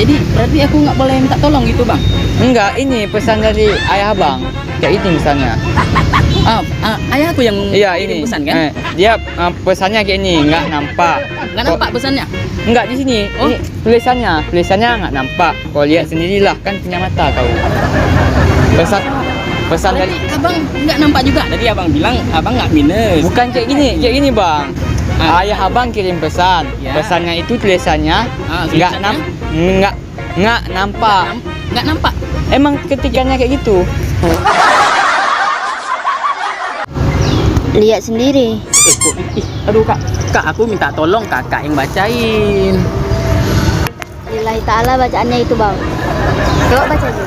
Jadi berarti aku nggak boleh minta tolong gitu bang? Enggak, ini pesan dari ayah abang. Kayak ini misalnya. Ayahku yang Iya kirim ini. pesan kan? Dia pesannya kayak ini, nggak nampak. Nggak nampak pesannya? Enggak di sini. Oh. Ini tulisannya nggak nampak. Kau lihat sendirilah, kan punya mata kau. Pesan dari Berarti abang nggak nampak juga? Tadi abang bilang abang nggak minus. bukan kayak gini bang. Ayah abang kirim pesan. Ya. Pesannya itu tulisannya tulisannya? nggak nampak. Nggak nampak? Emang ketikannya kayak gitu. Lihat sendiri. Aduh kak aku minta tolong kakak yang bacain. Lillahi ta'ala bacaannya itu bang. Coba baca aja.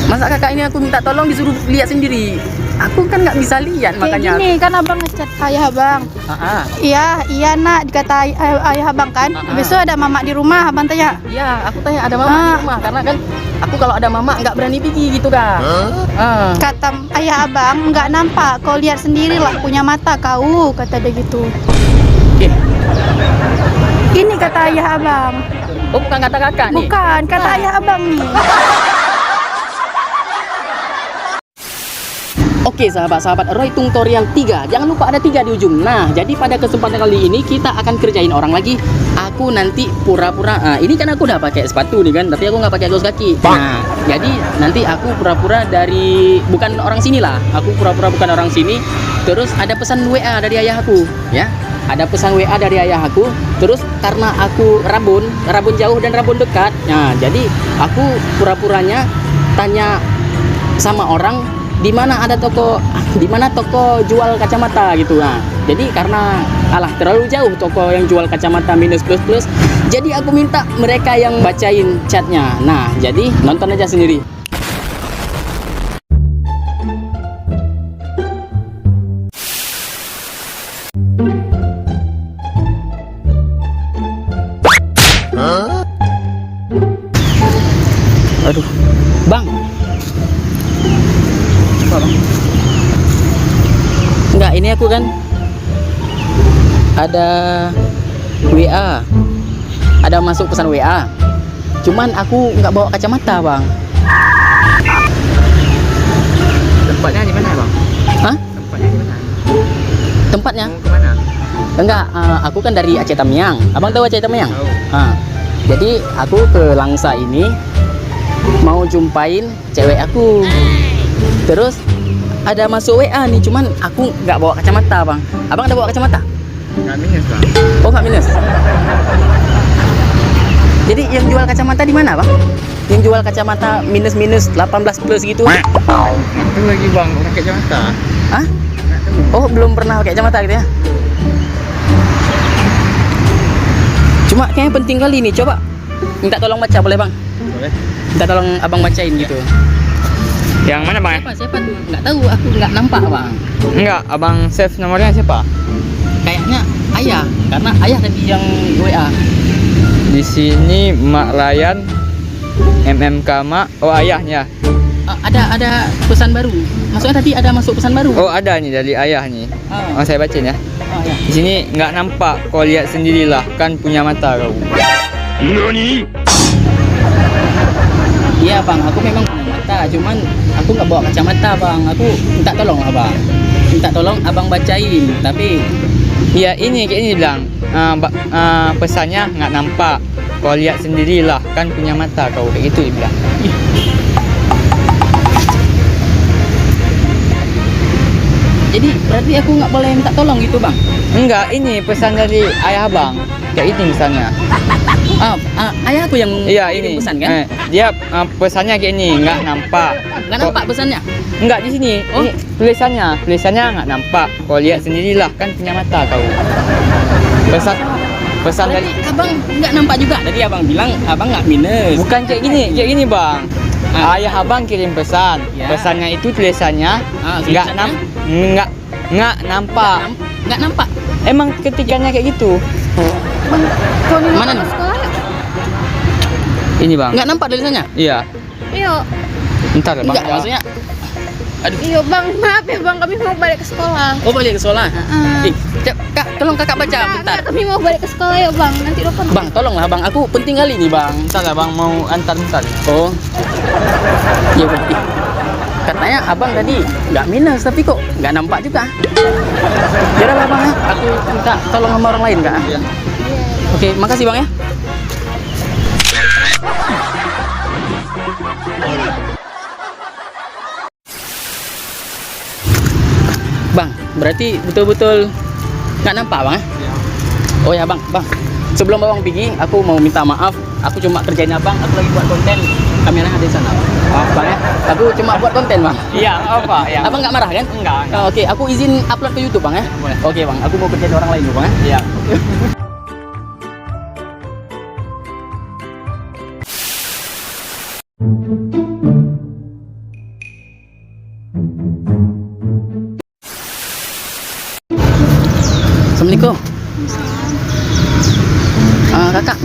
Masa kakak ini aku minta tolong disuruh lihat sendiri? Aku kan nggak bisa lihat Kayak makanya. gini kan abang ngechat ayah abang. Iya nak dikata ayah abang kan. Besok ada mama di rumah abang tanya. Iya, aku tanya ada mama di rumah karena kan aku kalau ada mama nggak berani pergi gitu kak. Kata ayah abang nggak nampak. Kau lihat sendiri lah punya mata kau kata dia gitu. Ini kata ayah abang. Oh bukan kata kakak nih? Bukan kata ayah abang nih. Oke sahabat-sahabat, Roy tutorial 3. Jangan lupa ada 3 di ujung. Nah, jadi pada kesempatan kali ini kita akan kerjain orang lagi. Aku nanti pura-pura, ini kan aku udah pakai sepatu nih kan, tapi aku nggak pakai kaos kaki. Nah, jadi nanti aku pura-pura dari bukan orang sini lah. Aku pura-pura bukan orang sini. Terus ada pesan WA dari ayahku, ya. Ada pesan WA dari ayahku. Terus karena aku rabun jauh dan rabun dekat. Nah, jadi aku pura-puranya tanya sama orang di mana toko jual kacamata gitu. Nah, jadi karena terlalu jauh toko yang jual kacamata minus plus plus, jadi aku minta mereka yang bacain chatnya. Nah, jadi nonton aja sendiri. Aduh, bang. Enggak, ini aku kan ada WA, ada masuk pesan WA. Cuman aku nggak bawa kacamata bang. Tempatnya di mana bang? Hah? Tempatnya di mana? Tempatnya? Mau kemana? Enggak, aku kan dari Aceh Tamiang. Abang tahu Aceh Tamiang? Tahu. Jadi aku ke Langsa ini mau jumpain cewek aku. Terus ada masuk WA nih, cuman aku nggak bawa kacamata bang. Abang ada bawa kacamata? Nggak minus bang. Oh nggak minus. Jadi yang jual kacamata di mana bang? Yang jual kacamata minus 18 plus gitu? Itu lagi bang, orang kacamata. Hah? Oh belum pernah pakai kacamata gitu ya? Cuma kayaknya penting kali nih, coba minta tolong baca boleh bang? Boleh. Minta tolong abang bacain gitu. Yang mana bang? Siapa tuh? Nggak tahu, aku nggak nampak bang. Enggak, abang save nomornya siapa? Kayaknya ayah, karena ayah tadi yang WA. Di sini Mak Layan, MMK Mak. Oh ayahnya. Ada pesan baru. Maksudnya tadi ada masuk pesan baru. Oh ada nih dari ayah nih. Oh saya bacain ya. Ya. Di sini nggak nampak. Kau lihat sendirilah, kan punya mata kau. Nani? Iya bang, aku memang punya mata, cuman aku nggak bawa kacamata bang. Aku minta tolong lah bang. Minta tolong abang bacain, tapi Ya ini kayak ini bilang. Pesannya nggak nampak. Kau lihat sendirilah, kan punya mata kau. Kayak gitu dia bilang. jadi berarti aku nggak boleh minta tolong gitu bang? Enggak, ini pesan dari ayah abang. Kayak ini misalnya. Ayahku yang Iya kirim ini. pesan kan? Dia pesannya kayak ini, nggak nampak. Nggak nampak pesannya? Enggak di sini. Oh. Ini tulisannya nggak nampak. Kau lihat sendirilah, kan punya mata kau. Pesan dari Berarti abang nggak nampak juga? Tadi abang bilang abang nggak minus. bukan kayak gini bang. Ayah abang kirim pesan. Ya. Pesannya itu tulisannya nggak nampak. Nggak nampak? Emang ketikannya kayak gitu. Kau nih Mana nih? sekolah? Ini bang. Nggak nampak tulisannya? Iya. Yuk. Ntar bang. Enggak, maksudnya Aduh. Iya bang, maaf ya bang, kami mau balik ke sekolah. Oh, balik ke sekolah. Heeh. Kak, tolong kakak baca bentar. Kami mau balik ke sekolah ya bang, nanti lupa. Bang, tolonglah bang, aku penting kali nih bang. Bentar lah bang, mau antar bentar. Oh, iya bang. Katanya abang tadi nggak minus, tapi kok nggak nampak juga. Yaudah lah bang ya, aku minta tolong sama orang lain kak. Iya. Oke, makasih bang ya. Bang, berarti betul-betul nggak nampak bang ya? Oh ya bang, sebelum abang pergi, aku mau minta maaf. Aku cuma kerjain abang, aku lagi buat konten. Kameranya ada di sana. Maaf bang ya, aku cuma buat konten bang. Iya, apa ya? Abang nggak marah kan? Enggak. Oke, aku izin upload ke YouTube bang ya. Boleh. Oke bang, aku mau kerjain orang lain dulu bang ya. Iya. Assalamualaikum. Kakak,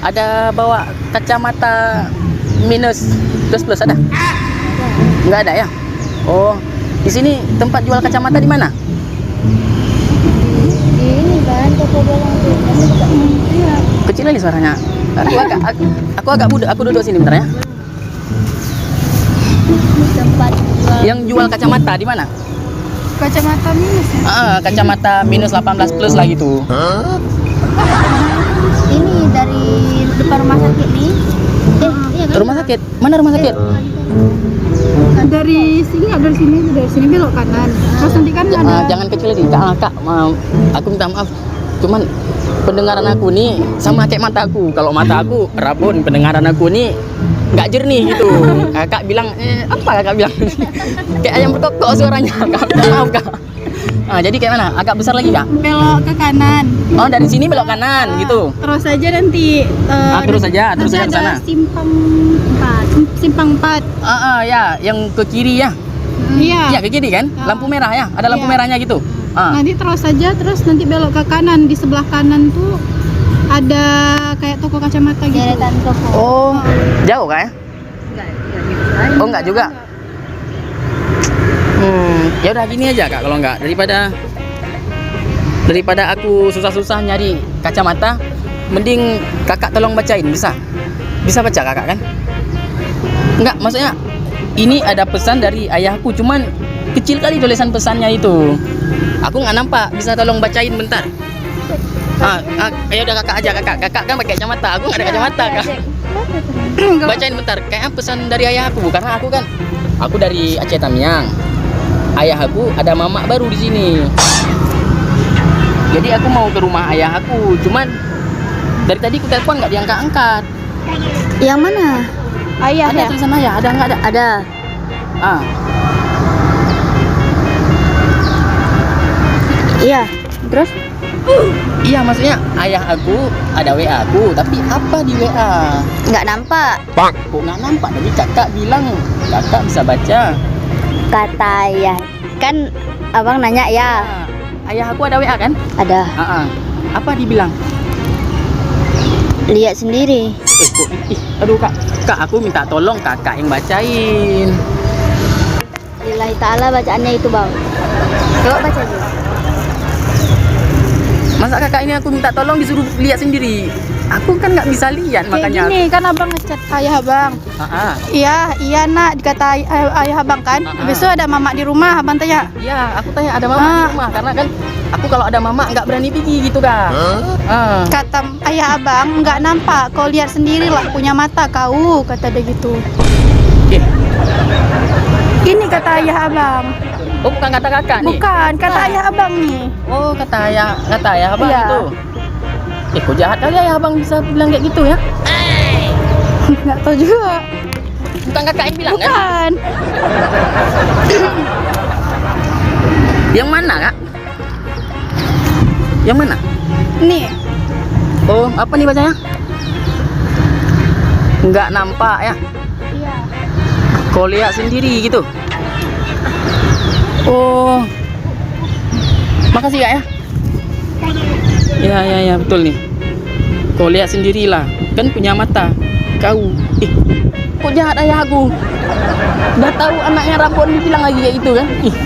ada bawa kacamata minus plus ada? Nggak ada ya? Oh, di sini tempat jual kacamata di mana? Ini kan toko bolong tuh. Iya. Kecil lagi suaranya. Aku agak muda. Aku duduk sini bentar ya. Tempat jual. Yang jual kacamata di mana? Kacamata minus ya? Kacamata minus 18 plus lah gitu. Ini dari depan rumah sakit nih. Iya kan? Rumah sakit? Mana rumah sakit? Dari sini belok kanan. Terus nanti kan ada. Jangan kecil lagi, kak. Aku minta maaf. Cuman pendengaran aku nih sama kayak mataku. Kalau mata aku rabun, pendengaran aku nih nggak jernih gitu. Kakak bilang, apa kakak bilang? Kayak ayam berkokok suaranya. Kak, maaf kak. Jadi kayak mana? Agak besar lagi kak? Belok ke kanan. Oh, dari sini belok kanan gitu. Terus aja nanti. Terus aja ke ada sana. Simpang 4. Ya, yang ke kiri ya. Iya. Iya, ke kiri kan? Lampu merah ya. Ada lampu Iya. merahnya gitu. Nanti terus aja, terus nanti belok ke kanan. Di sebelah kanan tuh ada kayak toko kacamata gitu. Deretan toko. Oh, jauh kak ya? Oh, enggak juga. Ya udah gini aja kak, kalau enggak daripada aku susah-susah nyari kacamata, mending kakak tolong bacain, bisa baca kakak kan? Enggak, maksudnya ini ada pesan dari ayahku, cuman kecil kali tulisan pesannya itu. Aku nggak nampak, bisa tolong bacain bentar. Ya udah kakak aja, kakak kan pakai kacamata, aku nggak ada kacamata kak. Bacain bentar, kayaknya pesan dari ayahku, karena aku dari Aceh Tamiang. Ayah aku ada mamak baru di sini. Jadi aku mau ke rumah ayah aku, cuman dari tadi aku telepon nggak diangkat-angkat. Yang mana? Ayah Ada ya? tulisan ayah, ada nggak ada? Ada. Iya. Terus? Iya, maksudnya ayah aku ada WA aku, tapi apa di WA? Nggak nampak. Kok nggak nampak? Tadi kakak bilang kakak bisa baca. Kata ayah. Kan abang nanya ya. Ayah aku ada WA kan? Ada. Apa dibilang? Lihat sendiri. Aduh kak, aku minta tolong kakak yang bacain. Lillahi ta'ala bacaannya itu bang. Coba baca dulu. Masa kakak ini aku minta tolong disuruh lihat sendiri? Aku kan nggak bisa lihat, Kayak makanya. gini kan abang ngechat ayah abang. Iya nak, dikata ayah abang kan. Habis itu ada mama di rumah, abang tanya. Iya, aku tanya ada mama di rumah, karena kan aku kalau ada mama nggak berani pergi gitu kak. Kata ayah abang, nggak nampak. Kau lihat sendiri lah, punya mata kau, kata dia gitu. Ini kata ayah abang. Oh, bukan kata kakak nih? Bukan, kata ayah abang nih. Oh, kata ayah abang Iya. itu. Kok jahat kali ayah abang bisa bilang kayak gitu ya? Nggak tahu juga. Bukan kakak yang bilang kan? Bukan. Yang mana kak? Yang mana? Nih. Oh, apa nih bacanya? Nggak nampak ya? Iya. Kau lihat sendiri gitu. Oh, makasih kak ya. Ya betul nih. Kau lihat sendirilah, kan punya mata. Kau, kok jahat ayah aku? Udah tahu anaknya rapon dibilang lagi kayak itu kan? Ih.